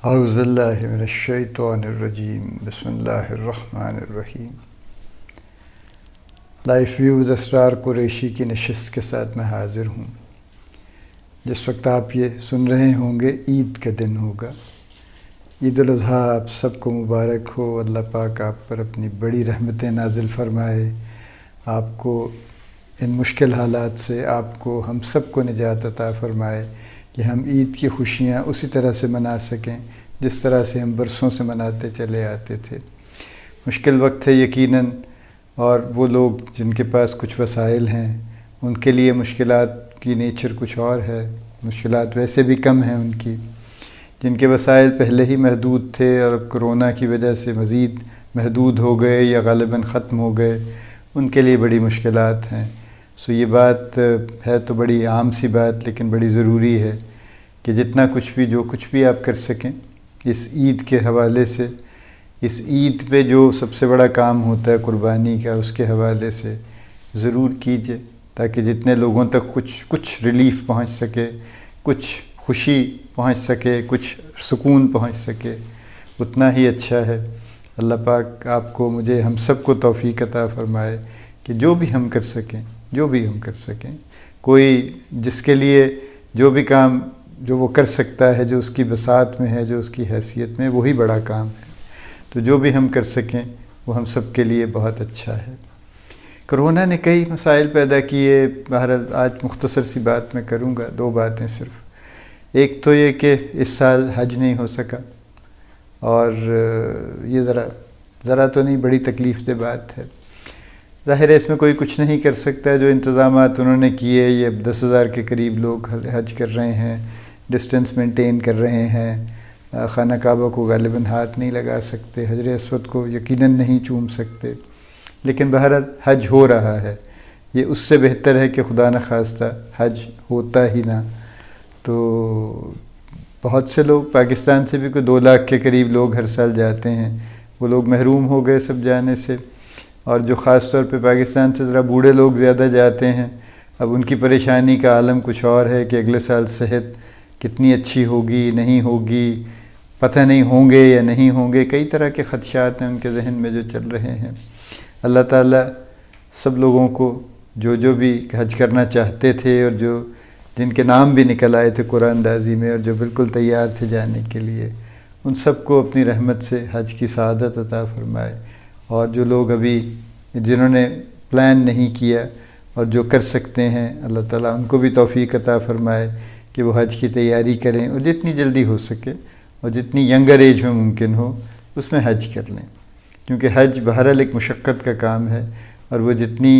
اعوذ باللہ من الشیطان الرجیم بسم اللہ الرحمن الرحیم۔ لائف ویوز اسرار قریشی کی نشست کے ساتھ میں حاضر ہوں۔ جس وقت آپ یہ سن رہے ہوں گے عید کا دن ہوگا۔ عید الاضحیٰ آپ سب کو مبارک ہو۔ اللہ پاک آپ پر اپنی بڑی رحمتیں نازل فرمائے، آپ کو ان مشکل حالات سے آپ کو ہم سب کو نجات عطا فرمائے کہ ہم عید کی خوشیاں اسی طرح سے منا سکیں جس طرح سے ہم برسوں سے مناتے چلے آتے تھے۔ مشکل وقت ہے یقیناً، اور وہ لوگ جن کے پاس کچھ وسائل ہیں ان کے لیے مشکلات کی نیچر کچھ اور ہے، مشکلات ویسے بھی کم ہیں ان کی۔ جن کے وسائل پہلے ہی محدود تھے اور اب کرونا کی وجہ سے مزید محدود ہو گئے یا غالباً ختم ہو گئے، ان کے لیے بڑی مشکلات ہیں۔ سو یہ بات ہے تو بڑی عام سی بات، لیکن بڑی ضروری ہے کہ جتنا کچھ بھی جو کچھ بھی آپ کر سکیں اس عید کے حوالے سے، اس عید پہ جو سب سے بڑا کام ہوتا ہے قربانی کا، اس کے حوالے سے ضرور کیجئے، تاکہ جتنے لوگوں تک کچھ ریلیف پہنچ سکے، کچھ خوشی پہنچ سکے، کچھ سکون پہنچ سکے، اتنا ہی اچھا ہے۔ اللہ پاک آپ کو، مجھے، ہم سب کو توفیق عطا فرمائے کہ جو بھی ہم کر سکیں، کوئی جس کے لیے جو بھی کام جو وہ کر سکتا ہے، جو اس کی بساط میں ہے، جو اس کی حیثیت میں، وہی بڑا کام ہے۔ تو جو بھی ہم کر سکیں وہ ہم سب کے لیے بہت اچھا ہے۔ کرونا نے کئی مسائل پیدا کیے، بہرحال آج مختصر سی بات میں کروں گا، دو باتیں صرف۔ ایک تو یہ کہ اس سال حج نہیں ہو سکا، اور یہ ذرا تو نہیں، بڑی تکلیف دہ بات ہے۔ ظاہر ہے اس میں کوئی کچھ نہیں کر سکتا، جو انتظامات انہوں نے کیے، یہ 10,000 کے قریب لوگ حج کر رہے ہیں، ڈسٹنس مینٹین کر رہے ہیں، خانہ کعبہ کو غالباً ہاتھ نہیں لگا سکتے، حجر اسود کو یقیناً نہیں چوم سکتے، لیکن بہرحال حج ہو رہا ہے۔ یہ اس سے بہتر ہے کہ خدا نخواستہ حج ہوتا ہی نہ۔ تو بہت سے لوگ پاکستان سے بھی کوئی 2 لاکھ کے قریب لوگ ہر سال جاتے ہیں، وہ لوگ محروم ہو گئے سب جانے سے، اور جو خاص طور پہ پاکستان سے ذرا بوڑھے لوگ زیادہ جاتے ہیں، اب ان کی پریشانی کا عالم کچھ اور ہے کہ اگلے سال صحت کتنی اچھی ہوگی، نہیں ہوگی، پتہ نہیں ہوں گے یا نہیں ہوں گے، کئی طرح کے خدشات ہیں ان کے ذہن میں جو چل رہے ہیں۔ اللہ تعالیٰ سب لوگوں کو جو بھی حج کرنا چاہتے تھے اور جن کے نام بھی نکل آئے تھے قرآن اندازی میں اور جو بالکل تیار تھے جانے کے لیے، ان سب کو اپنی رحمت سے حج کی سعادت عطا فرمائے۔ اور جو لوگ ابھی جنہوں نے پلان نہیں کیا اور جو کر سکتے ہیں، اللہ تعالیٰ ان کو بھی توفیق عطا فرمائے کہ وہ حج کی تیاری کریں، اور جتنی جلدی ہو سکے اور جتنی ینگر ایج میں ممکن ہو اس میں حج کر لیں، کیونکہ حج بہرحال ایک مشقت کا کام ہے، اور وہ جتنی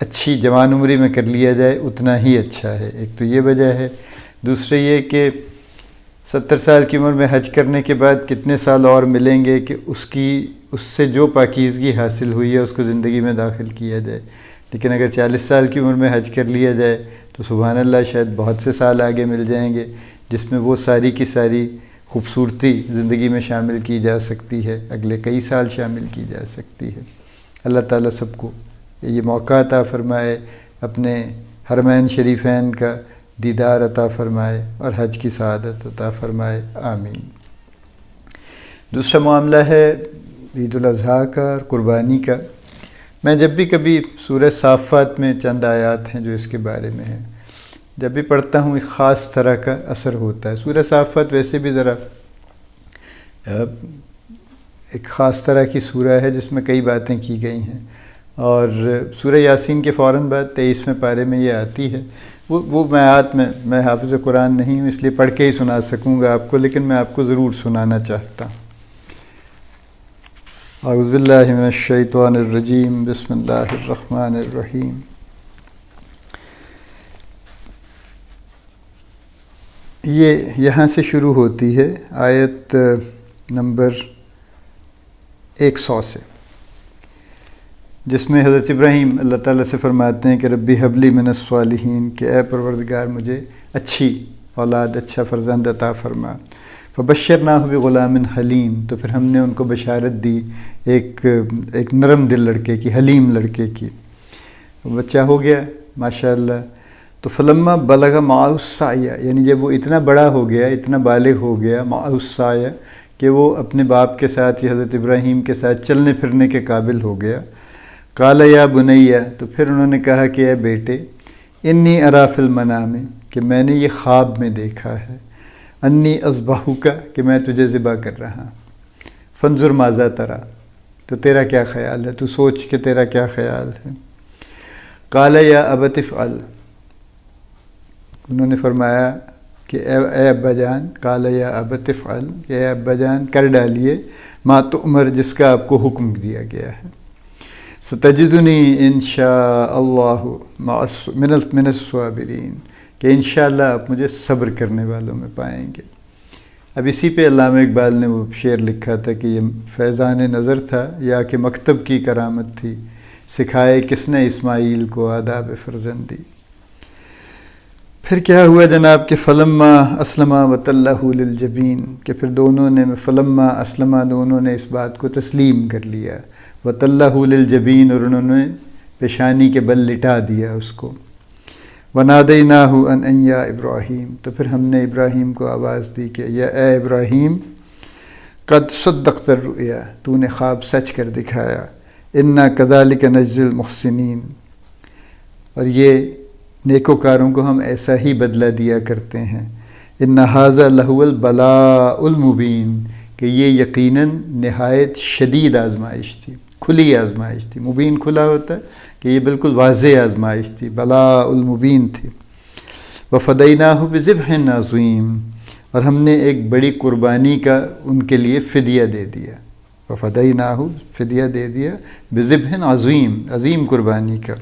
اچھی جوان عمری میں کر لیا جائے اتنا ہی اچھا ہے۔ ایک تو یہ وجہ ہے۔ دوسرے یہ کہ 70 سال کی عمر میں حج کرنے کے بعد کتنے سال اور ملیں گے کہ اس سے جو پاکیزگی حاصل ہوئی ہے اس کو زندگی میں داخل کیا جائے۔ لیکن اگر 40 سال کی عمر میں حج کر لیا جائے تو سبحان اللہ شاید بہت سے سال آگے مل جائیں گے جس میں وہ ساری کی ساری خوبصورتی زندگی میں شامل کی جا سکتی ہے، اگلے کئی سال شامل کی جا سکتی ہے۔ اللہ تعالیٰ سب کو یہ موقع عطا فرمائے، اپنے حرمین شریفین کا دیدار عطا فرمائے اور حج کی سعادت عطا فرمائے، آمین۔ دوسرا معاملہ ہے عید الاضحیٰ کا اور قربانی کا۔ میں جب بھی کبھی سورہ صافات میں چند آیات ہیں جو اس کے بارے میں ہیں، جب بھی پڑھتا ہوں ایک خاص طرح کا اثر ہوتا ہے۔ سورہ صافات ویسے بھی ذرا ایک خاص طرح کی سورہ ہے جس میں کئی باتیں کی گئی ہیں، اور سورہ یاسین کے فوراً بعد 23ویں پارے میں یہ آتی ہے۔ وہ میں حافظ قرآن نہیں ہوں اس لیے پڑھ کے ہی سنا سکوں گا آپ کو، لیکن میں آپ کو ضرور سنانا چاہتا ہوں۔ اعوذ باللہ من الشیطان الرجیم بسم اللہ الرحمن الرحیم۔ یہ یہاں سے شروع ہوتی ہے آیت نمبر 100 سے، جس میں حضرت ابراہیم اللہ تعالیٰ سے فرماتے ہیں کہ ربی حبلی من الصالحین، کہ اے پروردگار مجھے اچھی اولاد، اچھا فرزند عطا فرما۔ فبشرناہ بغلام حلیم، تو پھر ہم نے ان کو بشارت دی ایک نرم دل لڑکے کی، حلیم لڑکے کی۔ بچہ ہو گیا ماشاءاللہ۔ تو فلما بلغ معہ السعی، یعنی جب وہ اتنا بڑا ہو گیا، اتنا بالغ ہو گیا، معہ السعی کہ وہ اپنے باپ کے ساتھ یا حضرت ابراہیم کے ساتھ چلنے پھرنے کے قابل ہو گیا، قال یا بنیہ، تو پھر انہوں نے کہا کہ اے بیٹے، انی اری فی المنام، کہ میں نے یہ خواب میں دیکھا ہے، انی اذبحک، کہ میں تجھے ذبح کر رہا ہوں، فانظر ماذا تری، تو تیرا کیا خیال ہے، تو سوچ کہ تیرا کیا خیال ہے۔ قال یا ابت افعل، انہوں نے فرمایا کہ اے ابا جان، قال یا ابت افعل، کہ اے ابا جان کر ڈالیے، ما تؤمر، جس کا آپ کو حکم دیا گیا ہے، ستجدنی انشاء اللہ من الصابرین، کہ انشاءاللہ آپ مجھے صبر کرنے والوں میں پائیں گے۔ اب اسی پہ علامہ اقبال نے وہ شعر لکھا تھا کہ یہ فیضان نظر تھا یا کہ مکتب کی کرامت تھی، سکھائے کس نے اسماعیل کو آداب فرزندی۔ پھر کیا ہوا جناب کہ فلما اسلما وتلہ للجبین، کہ پھر دونوں نے فلما اسلما، دونوں نے اس بات کو تسلیم کر لیا، وتلہ للجبین، اور انہوں نے پیشانی کے بل لٹا دیا اس کو، ونادیناہ ان یا ابراہیم، تو پھر ہم نے ابراہیم کو آواز دی کہ یا اے ابراہیم، قد صدقت الرؤیا، تو نے خواب سچ کر دکھایا، انا کذالک نجزی المحسنین، اور یہ نیکوکاروں کو ہم ایسا ہی بدلہ دیا کرتے ہیں، ان ھذا لہو البلاء المبین، کہ یہ یقیناً نہایت شدید آزمائش تھی، کھلی آزمائش تھی، مبین کھلا ہوتا ہے کہ یہ بالکل واضح آزمائش تھی، بلاء المبین تھی۔ وفدیناہ بذبح عظیم، اور ہم نے ایک بڑی قربانی کا ان کے لیے فدیہ دے دیا، وفدیناہ، فدیہ دے دیا، بذبح عظیم، عظیم قربانی کا۔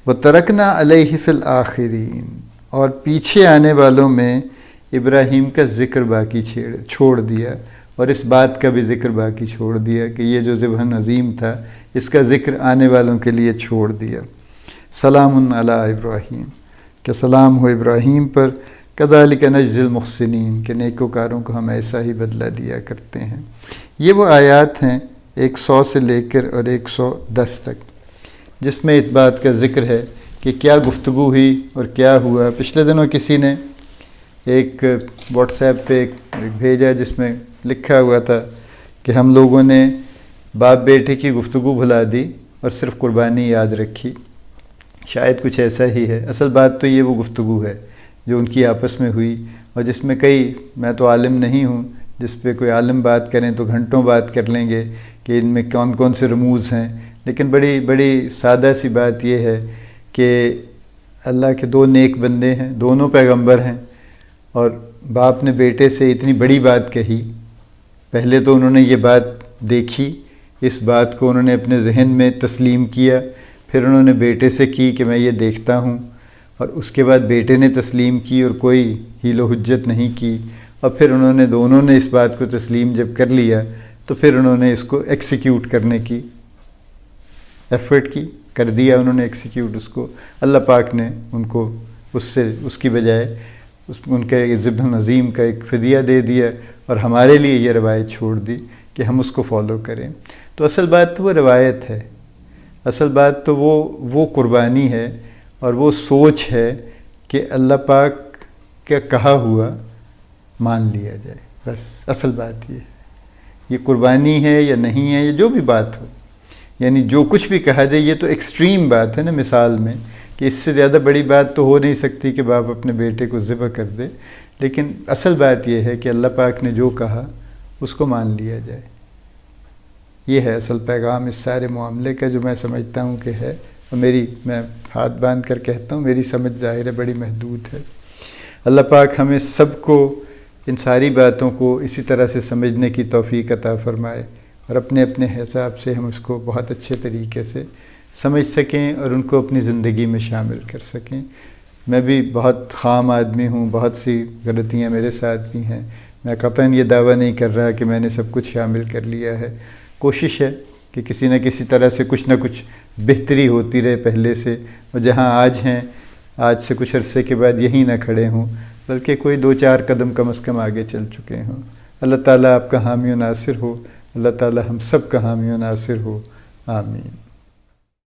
وترکنا علیہ فی الآخرین، اور پیچھے آنے والوں میں ابراہیم کا ذکر باقی چھوڑ دیا، اور اس بات کا بھی ذکر باقی چھوڑ دیا کہ یہ جو ذبح عظیم تھا اس کا ذکر آنے والوں کے لیے چھوڑ دیا۔ سلام علی ابراہیم، کہ سلام ہو ابراہیم پر، کذالک نجزی المحسنین، کہ نیکوکاروں کو ہم ایسا ہی بدلہ دیا کرتے ہیں۔ یہ وہ آیات ہیں 100 سے لے کر اور 110 تک، جس میں اس بات کا ذکر ہے کہ کیا گفتگو ہوئی اور کیا ہوا۔ پچھلے دنوں کسی نے ایک واٹس ایپ پہ ایک بھیجا جس میں لکھا ہوا تھا کہ ہم لوگوں نے باپ بیٹے کی گفتگو بھلا دی اور صرف قربانی یاد رکھی۔ شاید کچھ ایسا ہی ہے۔ اصل بات تو یہ وہ گفتگو ہے جو ان کی آپس میں ہوئی، اور جس میں کئی، میں تو عالم نہیں ہوں، جس پہ کوئی عالم بات کریں تو گھنٹوں بات کر لیں گے کہ ان میں کون کون سے رموز ہیں، لیکن بڑی سادہ سی بات یہ ہے کہ اللہ کے دو نیک بندے ہیں، دونوں پیغمبر ہیں، اور باپ نے بیٹے سے اتنی بڑی بات کہی۔ پہلے تو انہوں نے یہ بات دیکھی، اس بات کو انہوں نے اپنے ذہن میں تسلیم کیا، پھر انہوں نے بیٹے سے کی کہ میں یہ دیکھتا ہوں، اور اس کے بعد بیٹے نے تسلیم کی اور کوئی حیل و حجت نہیں کی، اور پھر دونوں نے اس بات کو تسلیم جب کر لیا تو پھر انہوں نے اس کو ایکسیکیوٹ کرنے کی ایفرٹ کی، کر دیا انہوں نے ایکسیکیوٹ اس کو۔ اللہ پاک نے ان کو اس کی بجائے ان کے ذبح عظیم کا ایک فدیہ دے دیا، اور ہمارے لیے یہ روایت چھوڑ دی کہ ہم اس کو فالو کریں۔ تو اصل بات تو وہ روایت ہے، اصل بات تو وہ قربانی ہے اور وہ سوچ ہے کہ اللہ پاک کا کہا ہوا مان لیا جائے، بس اصل بات یہ ہے۔ یہ قربانی ہے یا نہیں ہے، یہ جو بھی بات ہو، یعنی جو کچھ بھی کہا جائے، یہ تو ایکسٹریم بات ہے نا مثال میں، کہ اس سے زیادہ بڑی بات تو ہو نہیں سکتی کہ باپ اپنے بیٹے کو ذبح کر دے، لیکن اصل بات یہ ہے کہ اللہ پاک نے جو کہا اس کو مان لیا جائے۔ یہ ہے اصل پیغام اس سارے معاملے کا، جو میں سمجھتا ہوں کہ ہے، اور میں ہاتھ باندھ کر کہتا ہوں، میری سمجھ ظاہر ہے بڑی محدود ہے۔ اللہ پاک ہمیں سب کو ان ساری باتوں کو اسی طرح سے سمجھنے کی توفیق عطا فرمائے، اور اپنے اپنے حساب سے ہم اس کو بہت اچھے طریقے سے سمجھ سکیں اور ان کو اپنی زندگی میں شامل کر سکیں۔ میں بھی بہت خام آدمی ہوں، بہت سی غلطیاں میرے ساتھ بھی ہیں، میں قطعاً یہ دعویٰ نہیں کر رہا کہ میں نے سب کچھ شامل کر لیا ہے۔ کوشش ہے کہ کسی نہ کسی طرح سے کچھ نہ کچھ بہتری ہوتی رہے پہلے سے، اور جہاں آج ہیں، آج سے کچھ عرصے کے بعد یہیں نہ کھڑے ہوں، بلکہ کوئی 2-4 قدم کم از کم آگے چل چکے ہوں۔ اللہ تعالیٰ آپ کا حامی و ناصر ہو، اللہ تعالیٰ ہم سب کا حامی و ناصر ہو، آمین۔